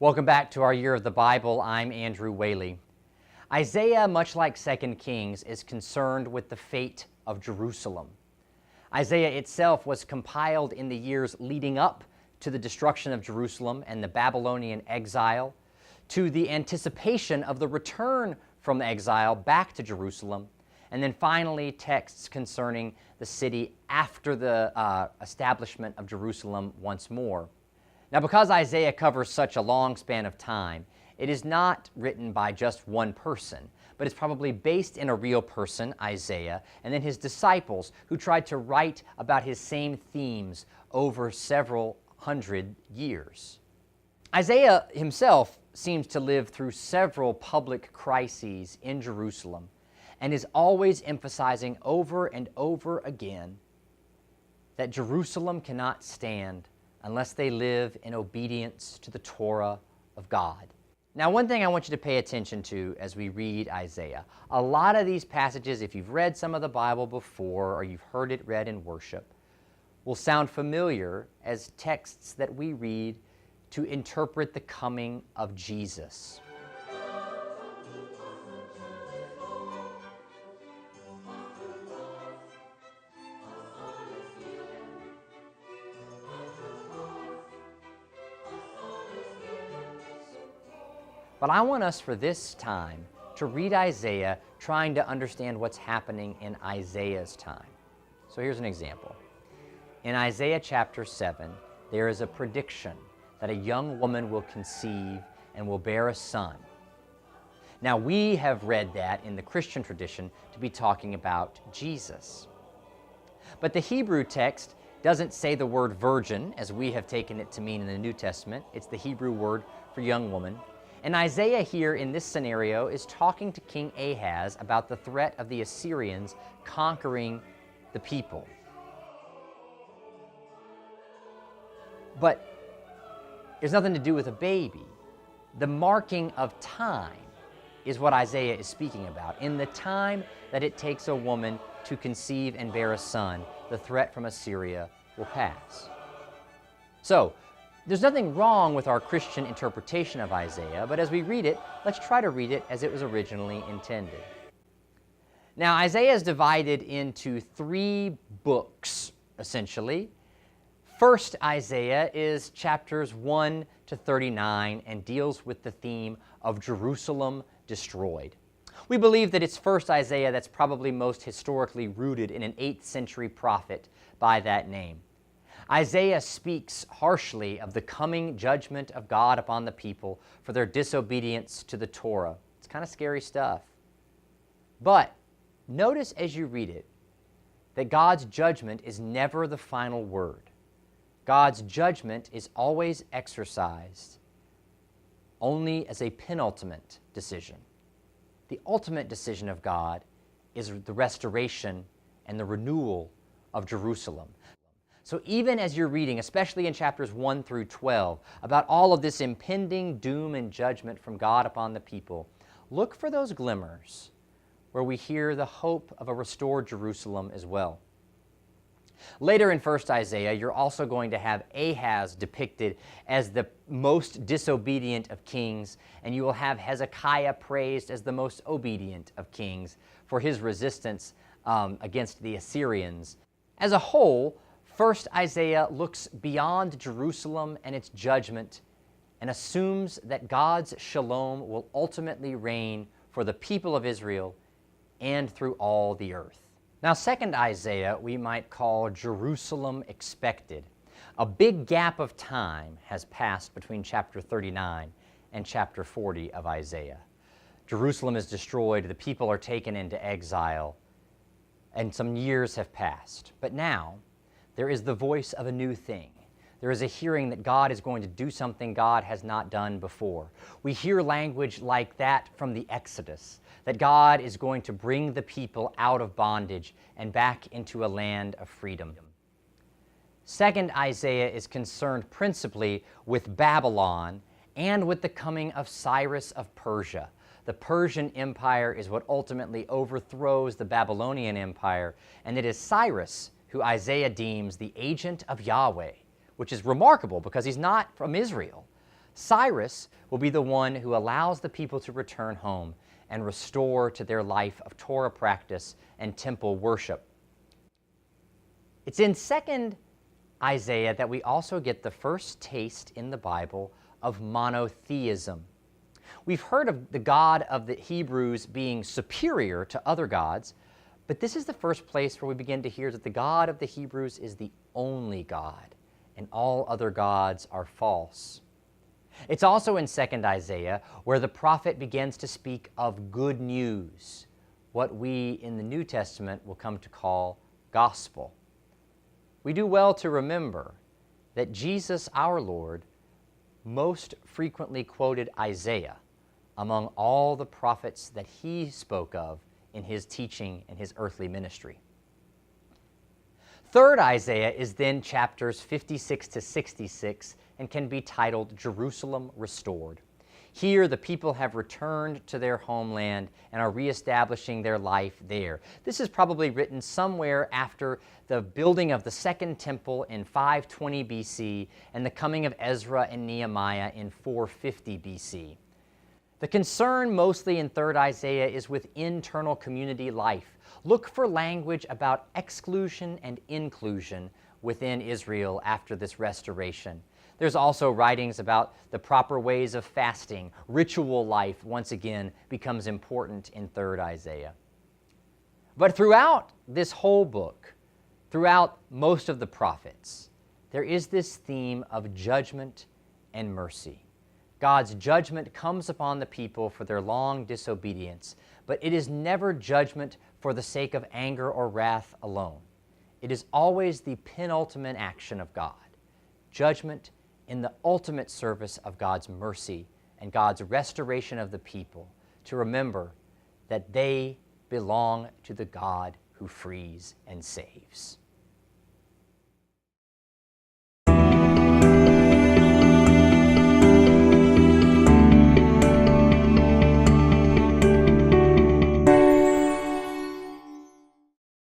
Welcome back to our Year of the Bible. I'm Andrew Whaley. Isaiah, much like 2 Kings, is concerned with the fate of Jerusalem. Isaiah itself was compiled in the years leading up to the destruction of Jerusalem and the Babylonian exile, to the anticipation of the return from exile back to Jerusalem, and then finally texts concerning the city after the establishment of Jerusalem once more. Now, because Isaiah covers such a long span of time, it is not written by just one person, but it's probably based in a real person, Isaiah, and then his disciples who tried to write about his same themes over several hundred years. Isaiah himself seems to live through several public crises in Jerusalem and is always emphasizing over and over again that Jerusalem cannot stand unless they live in obedience to the Torah of God. Now, one thing I want you to pay attention to as we read Isaiah, a lot of these passages, if you've read some of the Bible before or you've heard it read in worship, will sound familiar as texts that we read to interpret the coming of Jesus. But I want us for this time to read Isaiah trying to understand what's happening in Isaiah's time. So here's an example. In Isaiah chapter 7, there is a prediction that a young woman will conceive and will bear a son. Now, we have read that in the Christian tradition to be talking about Jesus. But the Hebrew text doesn't say the word virgin, as we have taken it to mean in the New Testament. It's the Hebrew word for young woman. And Isaiah here in this scenario is talking to King Ahaz about the threat of the Assyrians conquering the people. But there's nothing to do with a baby. The marking of time is what Isaiah is speaking about. In the time that it takes a woman to conceive and bear a son, the threat from Assyria will pass. So, there's nothing wrong with our Christian interpretation of Isaiah, but as we read it, let's try to read it as it was originally intended. Now, Isaiah is divided into 3 books, essentially. First Isaiah is chapters 1 to 39 and deals with the theme of Jerusalem destroyed. We believe that it's first Isaiah that's probably most historically rooted in an 8th century prophet by that name. Isaiah speaks harshly of the coming judgment of God upon the people for their disobedience to the Torah. It's kind of scary stuff. But notice as you read it that God's judgment is never the final word. God's judgment is always exercised only as a penultimate decision. The ultimate decision of God is the restoration and the renewal of Jerusalem. So even as you're reading, especially in chapters 1 through 12, about all of this impending doom and judgment from God upon the people, look for those glimmers where we hear the hope of a restored Jerusalem as well. Later in 1 Isaiah, you're also going to have Ahaz depicted as the most disobedient of kings, and you will have Hezekiah praised as the most obedient of kings for his resistance against the Assyrians. As a whole, 1 Isaiah looks beyond Jerusalem and its judgment and assumes that God's shalom will ultimately reign for the people of Israel and through all the earth. Now, 2 Isaiah we might call Jerusalem expected. A big gap of time has passed between chapter 39 and chapter 40 of Isaiah. Jerusalem is destroyed, the people are taken into exile, and some years have passed. But now, there is the voice of a new thing. There is a hearing that God is going to do something God has not done before. We hear language like that from the Exodus, that God is going to bring the people out of bondage and back into a land of freedom. 2nd Isaiah is concerned principally with Babylon and with the coming of Cyrus of Persia. The Persian Empire is what ultimately overthrows the Babylonian Empire, and it is Cyrus who Isaiah deems the agent of Yahweh, which is remarkable because he's not from Israel. Cyrus will be the one who allows the people to return home and restore to their life of Torah practice and temple worship. It's in 2nd Isaiah that we also get the first taste in the Bible of monotheism. We've heard of the God of the Hebrews being superior to other gods, but this is the first place where we begin to hear that the God of the Hebrews is the only God, and all other gods are false. It's also in 2nd Isaiah where the prophet begins to speak of good news, what we in the New Testament will come to call gospel. We do well to remember that Jesus, our Lord, most frequently quoted Isaiah among all the prophets that he spoke of in his teaching and his earthly ministry. 3rd Isaiah is then chapters 56 to 66 and can be titled Jerusalem Restored. Here, the people have returned to their homeland and are reestablishing their life there. This is probably written somewhere after the building of the Second Temple in 520 BC and the coming of Ezra and Nehemiah in 450 BC. The concern mostly in 3rd Isaiah is with internal community life. Look for language about exclusion and inclusion within Israel after this restoration. There's also writings about the proper ways of fasting. Ritual life, once again, becomes important in 3rd Isaiah. But throughout this whole book, throughout most of the prophets, there is this theme of judgment and mercy. God's judgment comes upon the people for their long disobedience, but it is never judgment for the sake of anger or wrath alone. It is always the penultimate action of God, judgment in the ultimate service of God's mercy and God's restoration of the people, to remember that they belong to the God who frees and saves.